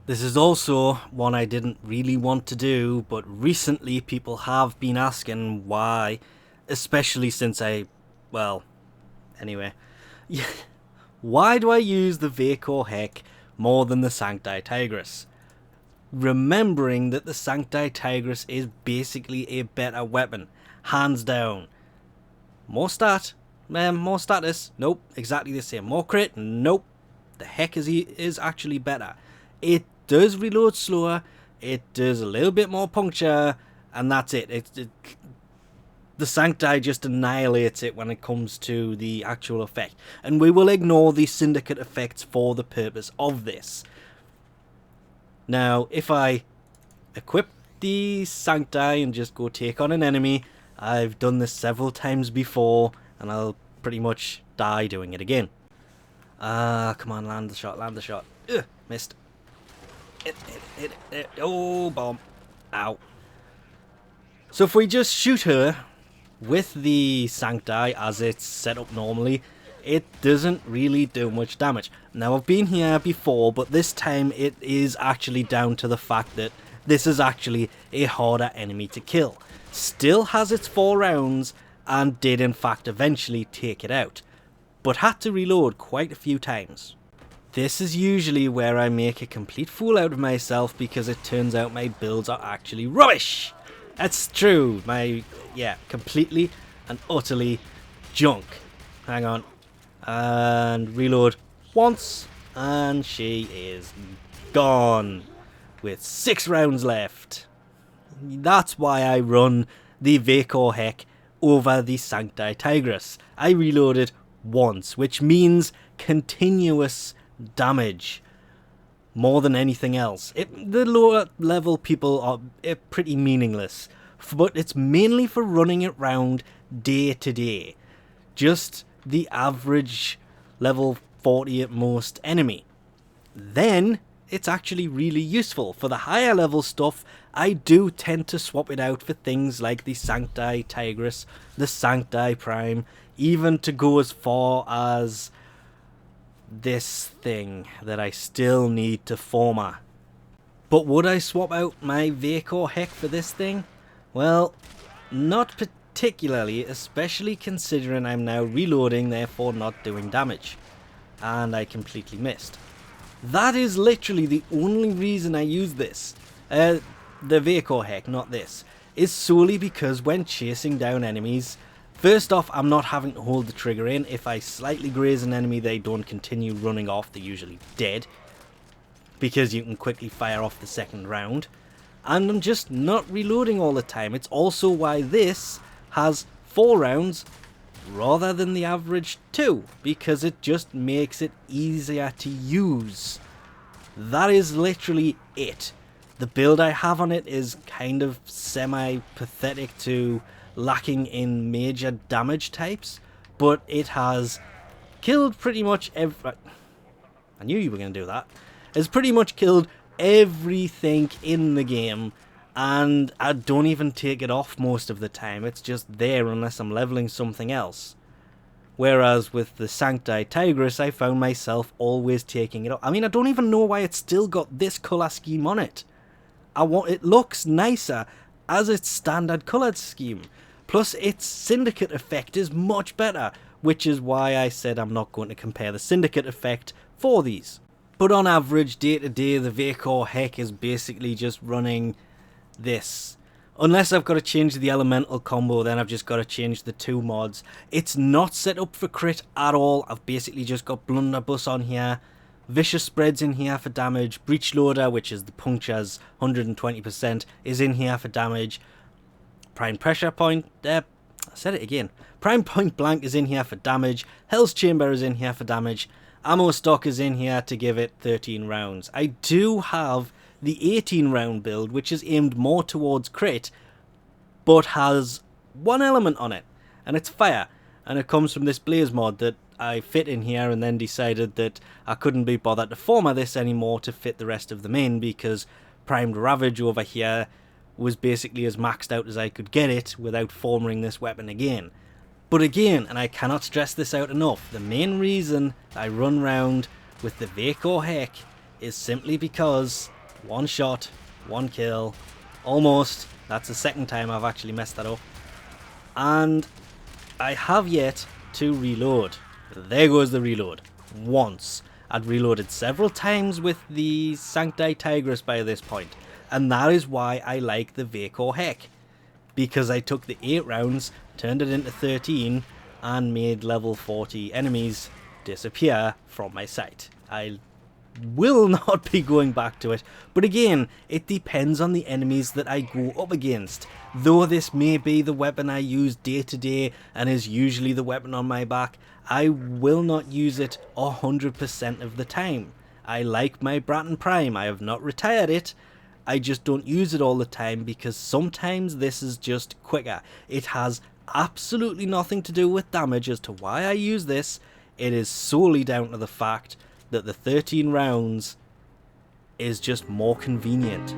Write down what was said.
This is also one I didn't really want to do, but recently people have been asking why, especially since well, anyway. Why do I use the vaykor heck more than the Sancti Tigris? Remembering that the Sancti Tigris is basically a better weapon, hands down. More status, nope, exactly the same. More crit, nope, the heck is actually better. It does reload slower, it does a little bit more puncture, and that's it. The Sancti just annihilates it when it comes to the actual effect. And we will ignore the syndicate effects for the purpose of this. Now, if I equip the Sancti and just go take on an enemy, I've done this several times before, and I'll pretty much die doing it again. Come on, land the shot, land the shot. Ugh, missed. Hit. Oh, bomb. Ow. So if we just shoot her with the Sancti as it's set up normally, it doesn't really do much damage. Now, I've been here before, but this time it is actually down to the fact that this is actually a harder enemy to kill. Still has its 4 rounds and did in fact eventually take it out, but had to reload quite a few times. This is usually where I make a complete fool out of myself because it turns out my builds are actually rubbish. That's true, completely and utterly junk. Hang on. And reload once, and she is gone with 6 rounds left. That's why I run the vaykor heck over the Sancti Tigris. I reloaded once, which means continuous damage more than anything else. The lower level people are pretty meaningless, but it's mainly for running it round day to day. Just the average level 40 at most enemy. Then it's actually really useful. For the higher level stuff, I do tend to swap it out for things like the Sancti Tigris, the Sancti Prime, even to go as far as this thing that I still need to former. But would I swap out my vaykor heck for this thing? Well, not particularly, especially considering I'm now reloading, therefore not doing damage. And I completely missed. That is literally the only reason I use this. The vaykor heck, not this, is solely because when chasing down enemies, first off, I'm not having to hold the trigger in. If I slightly graze an enemy, they don't continue running off. They're usually dead, because you can quickly fire off the second round. And I'm just not reloading all the time. It's also why this has 4 rounds rather than the average 2, because it just makes it easier to use. That is literally it. The build I have on it is kind of semi-pathetic to lacking in major damage types, but it has killed pretty much I knew you were going to do that. It's pretty much killed everything in the game, and I don't even take it off most of the time. It's just there unless I'm leveling something else. Whereas with the Sancti Tigris, I found myself always taking it off. I mean, I don't even know why it's still got this colour scheme on it. It looks nicer as its standard coloured scheme. Plus, its syndicate effect is much better, which is why I said I'm not going to compare the syndicate effect for these. But on average, day to day, the vaykor heck is basically just running this. Unless I've got to change the elemental combo, then I've just got to change the 2 mods. It's not set up for crit at all. I've basically just got blunderbuss on here, vicious spreads in here for damage, breach loader, which is the punctures 120%, is in here for damage. Prime pressure point, I said it again. Prime point blank is in here for damage. Hell's Chamber is in here for damage. Ammo stock is in here to give it 13 rounds. I do have the 18 round build, which is aimed more towards crit, but has 1 element on it, and it's fire. And it comes from this Blaze mod that I fit in here and then decided that I couldn't be bothered to former this anymore to fit the rest of them in, because Primed Ravage over here was basically as maxed out as I could get it without formering this weapon again. But again, and I cannot stress this out enough, the main reason I run round with the vaykor heck is simply because One shot, one kill. Almost. That's the second time I've actually messed that up. And I have yet to reload. There goes the reload. Once. I'd reloaded several times with the Sancti Tigris by this point. And that is why I like the vaykor Heck. Because I took the 8 rounds, turned it into 13, and made level 40 enemies disappear from my sight. I will not be going back to it, but again, it depends on the enemies that I go up against. Though this may be the weapon I use day to day and is usually the weapon on my back, I will not use it 100% of the time. I like my Bratton Prime, I have not retired it, I just don't use it all the time because sometimes this is just quicker. It has absolutely nothing to do with damage as to why I use this. It is solely down to the fact that the 13 rounds is just more convenient.